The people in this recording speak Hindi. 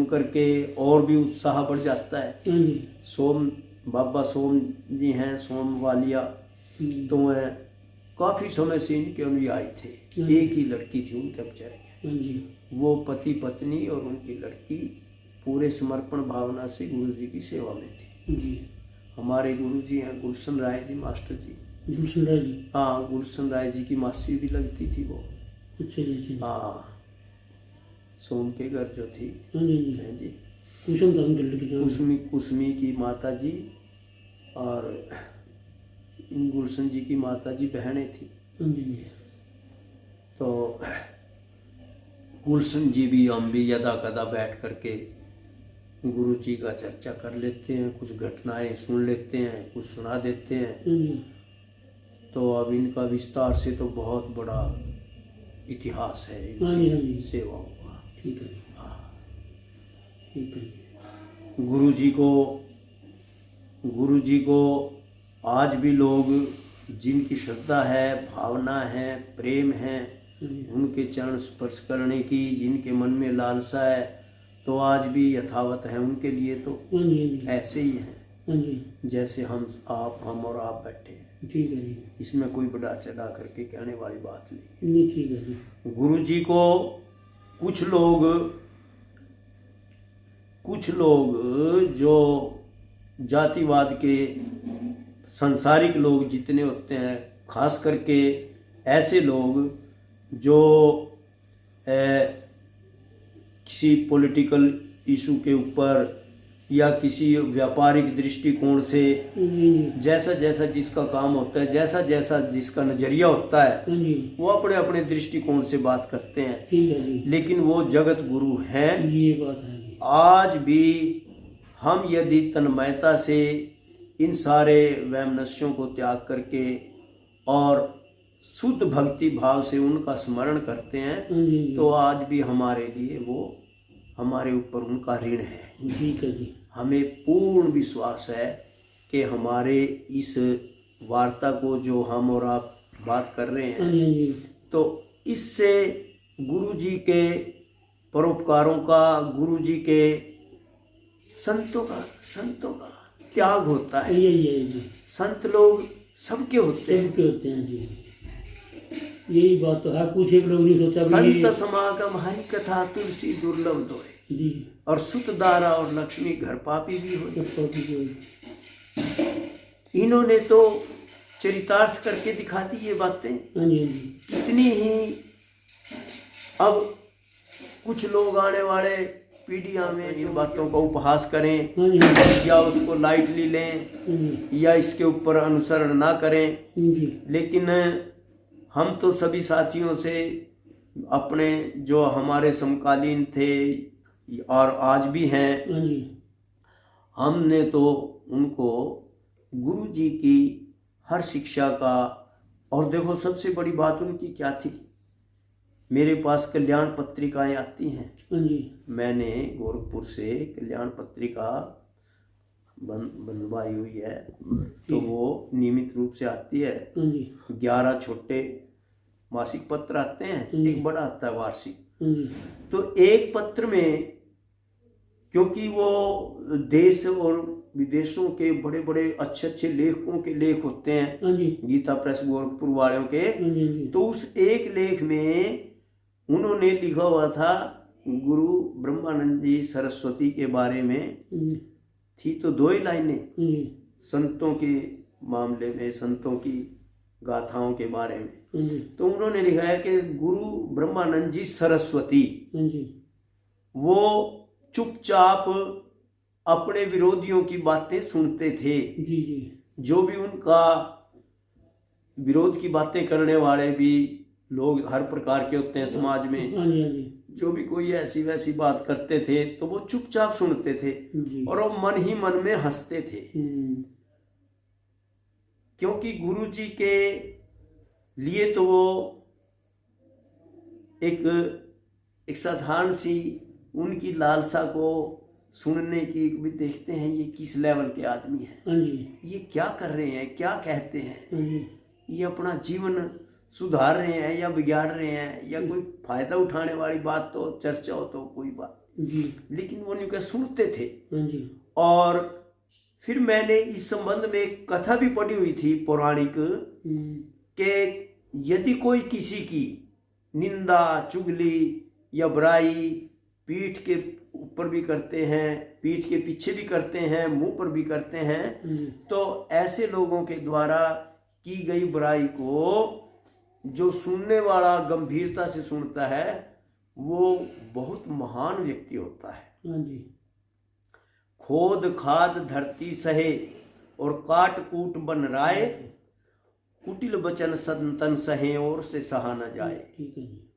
करके और भी उत्साह बढ़ जाता है। सोम बाबा सोम जी हैं, सोम वालिया, तो वह काफ़ी समय से इनके अनुयायी थे। एक ही लड़की थी उनके बेचारे, वो पति पत्नी और उनकी लड़की पूरे समर्पण भावना से गुरु जी की सेवा में थी। हमारे गुरु जी हैं गुलशन राय जी, मास्टर जी। गुलशन राय जी, हाँ, गुलशन राय जी की मासी भी लगती थी वो। अच्छा जी। हाँ, सोम के घर जो थी जी, कुसमी की माता जी और इन गुलशन जी की माता जी बहनें थी। तो गुलशन जी भी हम भी यदा कदा बैठ करके गुरु जी का चर्चा कर लेते हैं, कुछ घटनाएं सुन लेते हैं, कुछ सुना देते हैं। तो अब इनका विस्तार से तो बहुत बड़ा इतिहास है इनकी सेवाओं का। ठीक है। हाँ, ठीक है। गुरु जी को आज भी लोग जिनकी श्रद्धा है, भावना है, प्रेम है, उनके चरण स्पर्श करने की जिनके मन में लालसा है, तो आज भी यथावत है उनके लिए। तो ऐसे ही हैं जैसे हम और आप बैठे हैं। ठीक है जी, इसमें कोई बड़ा चढ़ा करके कहने वाली बात नहीं। ठीक है जी। गुरु जी को कुछ लोग जो जातिवाद के सांसारिक लोग जितने होते हैं, खास करके ऐसे लोग जो किसी पॉलिटिकल इशू के ऊपर या किसी व्यापारिक दृष्टिकोण से जैसा जैसा जिसका काम होता है, जैसा जैसा जिसका नजरिया होता है, वो अपने अपने दृष्टिकोण से बात करते हैं। ठीक है जी। लेकिन वो जगत गुरु हैं। ये बात है। आज भी हम यदि तन्मयता से इन सारे वैमनस्यों को त्याग करके और शुद्ध भक्ति भाव से उनका स्मरण करते हैं, तो आज भी हमारे लिए वो हमारे ऊपर उनका ऋण है। ठीक है जी। हमें पूर्ण विश्वास है कि हमारे इस वार्ता को जो हम और आप बात कर रहे हैं, तो इससे गुरु जी के परोपकारों का, गुरु जी के संतों का त्याग होता है। संत लोग सबके होते हैं जी। यही बात तो है। कुछ एक लोग नहीं सोचा संत समागम हरि कथा तुलसी दुर्लभ दोए, और सुत दारा और लक्ष्मी घर पापी भी हो। इन्होंने तो चरितार्थ करके दिखा दी ये बातें। कितनी ही अब कुछ लोग आने वाले पीढ़ियां में इन बातों का उपहास करें या उसको लाइटली लें या इसके ऊपर अनुसरण ना करें, लेकिन हम तो सभी साथियों से अपने जो हमारे समकालीन थे और आज भी हैं, हमने तो उनको गुरु जी की हर शिक्षा का, और देखो सबसे बड़ी बात उनकी क्या थी, मेरे पास कल्याण पत्रिकाएं आती हैं। मैंने गोरखपुर से कल्याण पत्रिका बनवाई हुई है, तो वो नियमित रूप से आती है। 11 छोटे मासिक पत्र आते हैं, एक बड़ा आता है वार्षिक। तो एक पत्र में, क्योंकि वो देश और विदेशों के बड़े बड़े अच्छे अच्छे लेखकों के लेख होते हैं, गीता प्रेस गोरखपुर वालों के, तो उस एक लेख में उन्होंने लिखा हुआ था गुरु ब्रह्मानंद जी सरस्वती के बारे में। थी तो 2 ही लाइनें संतों के मामले में, संतों की गाथाओं के बारे में। तो उन्होंने लिखा है कि गुरु ब्रह्मानंद जी सरस्वती वो चुपचाप अपने विरोधियों की बातें सुनते थे। जो भी उनका विरोध की बातें करने वाले भी लोग हर प्रकार के होते हैं समाज में, जो भी कोई ऐसी वैसी बात करते थे तो वो चुपचाप सुनते थे और वो मन ही मन में हंसते थे। क्योंकि गुरु जी के लिए तो वो एक साधारण सी उनकी लालसा को सुनने की भी देखते हैं, ये किस लेवल के आदमी हैं, ये क्या कर रहे हैं, क्या कहते हैं, ये अपना जीवन सुधार रहे हैं या बिगाड़ रहे हैं, या कोई फायदा उठाने वाली बात तो चर्चा हो तो कोई बात जी। लेकिन वो न्यू सुनते थे। हाँ जी। और फिर मैंने इस संबंध में एक कथा भी पढ़ी हुई थी पौराणिक, कि यदि कोई किसी की निंदा, चुगली या बुराई पीठ के ऊपर भी करते हैं, पीठ के पीछे भी करते हैं, मुंह पर भी करते हैं, तो ऐसे लोगों के द्वारा की गई बुराई को जो सुनने वाला गंभीरता से सुनता है वो बहुत महान व्यक्ति होता है। हाँ जी। खोद खाद धरती सहे और काट कूट बन राय, कुटिल बचन संतन सहे और से सहा न जाए। ठीक है जी।